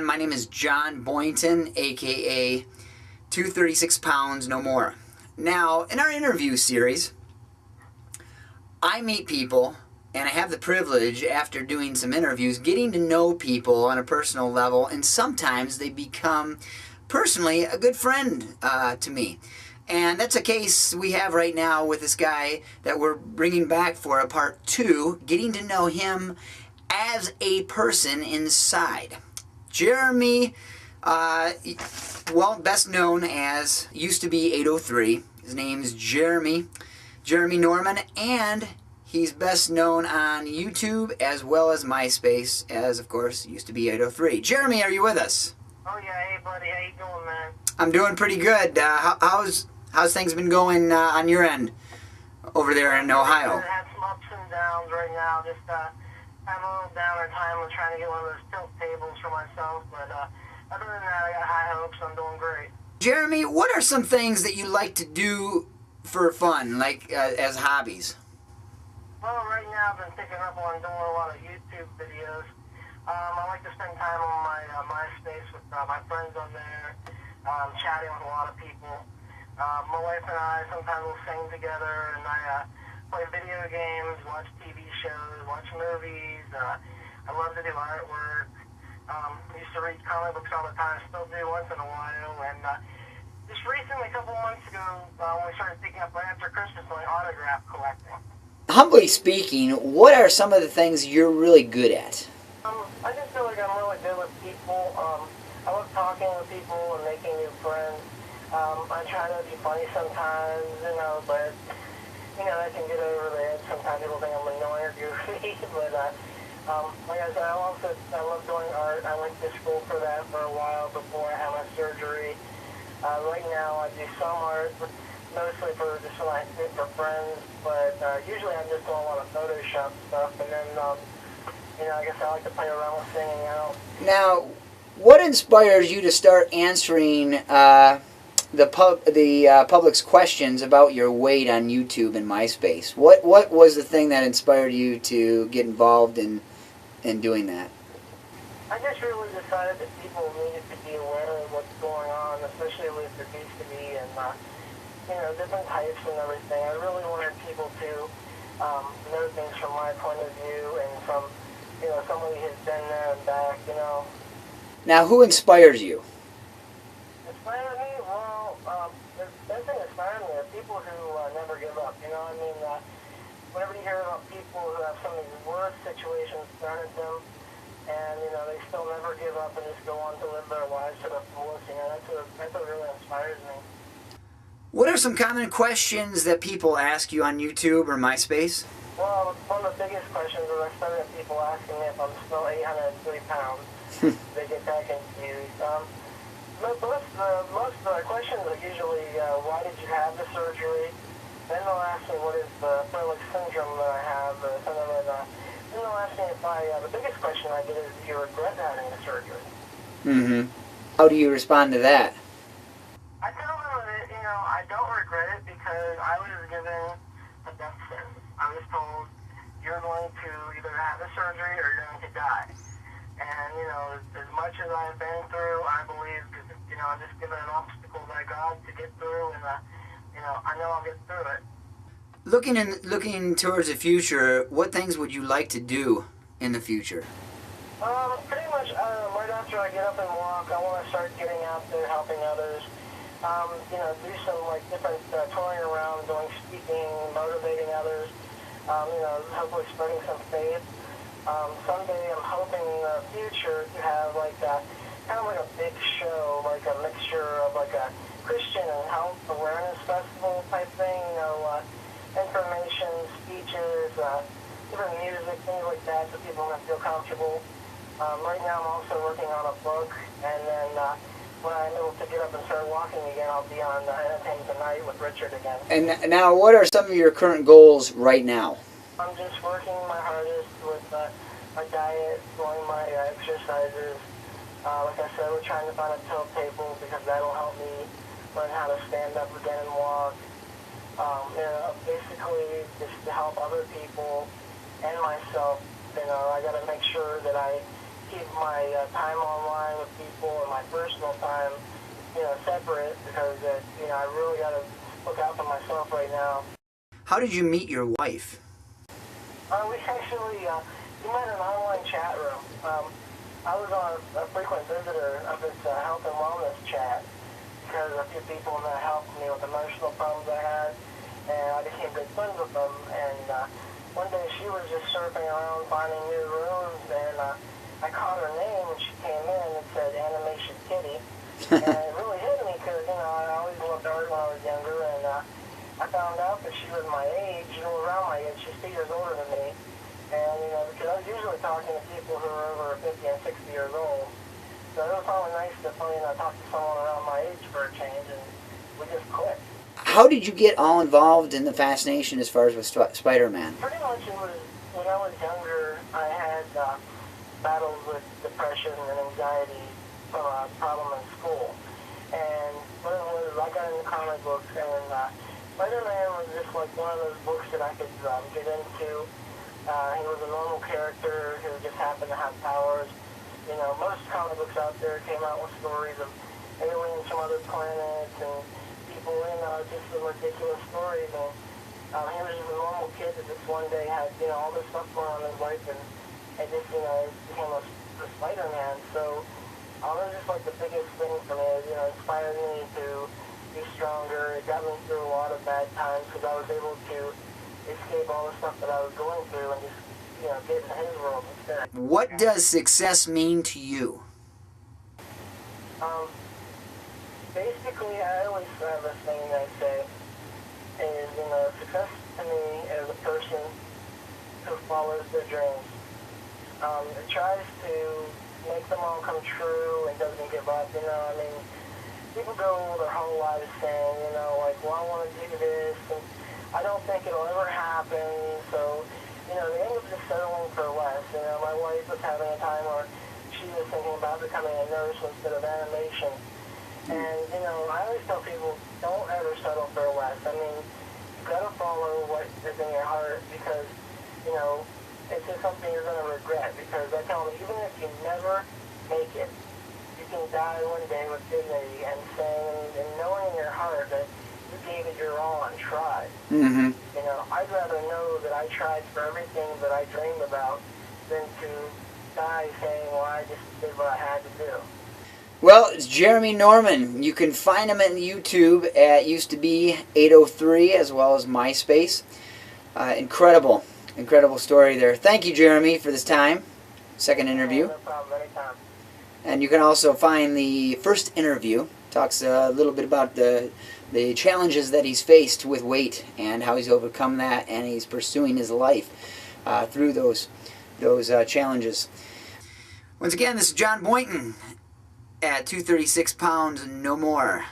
My name is John Boynton, aka 236 pounds no more. Now, in our interview series, I meet people, and I have the privilege, after doing some interviews, getting to know people on a personal level, and sometimes they become, personally, a good friend to me. And that's a case we have right now with this guy that we're bringing back for a part 2, getting to know him as a person inside. Jeremy, well, best known as, used to be 803. His name's Jeremy Norman, and he's best known on YouTube as well as MySpace, as, of course, used to be 803. Jeremy, are you with us? Oh, yeah. Hey, buddy. How you doing, man? I'm doing pretty good. How's things been going on your end over there in Ohio? I had some ups and downs right now. Just having a little downer time with trying to get one of those tilt tables for myself. But other than that, I got high hopes. I'm doing great. Jeremy, what are some things that you like to do for fun, like as hobbies? Well, right now I've been picking up on doing a lot of YouTube videos. I like to spend time on my MySpace with my friends on there, chatting with a lot of people. My wife and I sometimes will sing together, and I play video games, watch TV shows, watch movies. I love to do artwork. Used to read comic books all the time, still do once in a while. And just recently, a couple months ago, we started picking up right after Christmas, like autograph collecting. Humbly speaking, what are some of the things you're really good at? I just feel like I'm really good with people. I love talking with people and making new friends. I try to be funny sometimes, but, that can get over the edge. Sometimes people think I'm annoying or goofy, but, like I said, I love doing art. I went to school for that for a while before I had my surgery. Right now, I do some art, mostly for just for friends, but usually I'm just doing a lot of Photoshop stuff, and then, I guess I like to play around with singing out. Now, what inspires you to start answering the public's questions about your weight on YouTube and MySpace? What was the thing that inspired you to get involved in doing that? I just really decided that people needed to be aware of what's going on, especially with obesity and different types and everything. I really wanted people to know things from my point of view and from somebody who's been there and back. Now, who inspires you? Inspired me? Well, the best thing that inspired me are people who never give up. Whenever you hear about people who have some of these worst situations thrown at them, and they still never give up and just go on to live their lives to the fullest, that's what really inspires me. What are some common questions that people ask you on YouTube or MySpace? Well, one of the biggest questions is I started with people asking me if I'm still 803 pounds. They get that confused. Most of the questions are usually, why did you have the surgery? Then they'll ask me what is the Froehlich syndrome that I have, then they'll ask me if the biggest question I get is, do you regret having the surgery? Mm-hmm. How do you respond to that? I tell them that, I don't regret it because I was given a death sentence. I was told, you're going to either have the surgery or you're going to die. And, as much as I've been through, I believe, I'm just given an obstacle by God to get through, and, I know I'll get through it. Looking towards the future, what things would you like to do in the future? Pretty much, right after I get up and walk, I want to start getting out there, helping others. Do some, different touring around, doing speaking, motivating others, hopefully spreading some faith. Someday I'm hoping in the future to have, kind of like a big show, like a mixture of, a Christian and health awareness festival type thing, information, speeches, different music, things like that, so people can feel comfortable. Right now I'm also working on a book, and then when I'm able to get up and start walking again, I'll be on Entertainment Tonight with Richard again. And now, what are some of your current goals right now? I'm just working my hardest with my diet, doing my exercises. Like I said, we're trying to find a tilt table because that'll help me learn how to stand up again and walk. Basically, just to help other people and myself. I got to make sure that I keep my time online with people and my personal time, separate because, I really got to look out for myself right now. How did you meet your wife? We actually, we met in an online chat room. I was a frequent visitor of this health and wellness chat because a few people that helped me with emotional problems I had, and I became good friends with them. And one day she was just surfing around finding new rooms, and I caught her name when she came in. It said Animation Kitty, and it really hit me because, I always loved art when I was younger, and I found out that she was my age, around my age. She's 2 years older than me. And, because I was usually talking to people who are over 50 and 60 years old. So it was probably nice to talk to someone around my age for a change, and we just clicked. How did you get all involved in the fascination as far as with Spider-Man? Pretty much it was, when I was younger, I had battles with depression and anxiety from a problem in school. And what it was, I got into comic books, and Spider-Man was just like one of those books that I could get into. He was a normal character who just happened to have powers. Most comic books out there came out with stories of aliens from other planets and people, just some ridiculous stories. And he was just a normal kid that just one day had, all this stuff going on in his life, and it just, became a Spider-Man. So that was just like the biggest thing for me. It inspired me to be stronger. It got me through a lot of bad times because I was able to escape all the stuff that I was going through and just, get in his world instead. What does success mean to you? Basically, I always have this thing that I say is, success to me is a person who follows their dreams. It tries to make them all come true and doesn't give up, people go their whole lives saying, well, I want to do this, and I don't think it'll ever happen, so, they end up just settling for less. My wife was having a time where she was thinking about becoming a nurse instead of animation. And, I always tell people, don't ever settle for less. You've got to follow what is in your heart because, it's just something you're going to regret. Because I tell them, even if you never make it, you can die one day with dignity and saying and knowing in your heart that you gave it your all and tried. Mm-hmm. I'd rather know that I tried for everything that I dreamed about than to die saying, well, I just did what I had to do. Well, it's Jeremy Norman. You can find him on YouTube at used to be 803 as well as MySpace. Incredible story there. Thank you, Jeremy, for this time. Second interview. No problem, anytime. And you can also find the first interview. Talks a little bit about the challenges that he's faced with weight and how he's overcome that, and he's pursuing his life through those challenges. Once again, this is John Boynton at 236 pounds no more.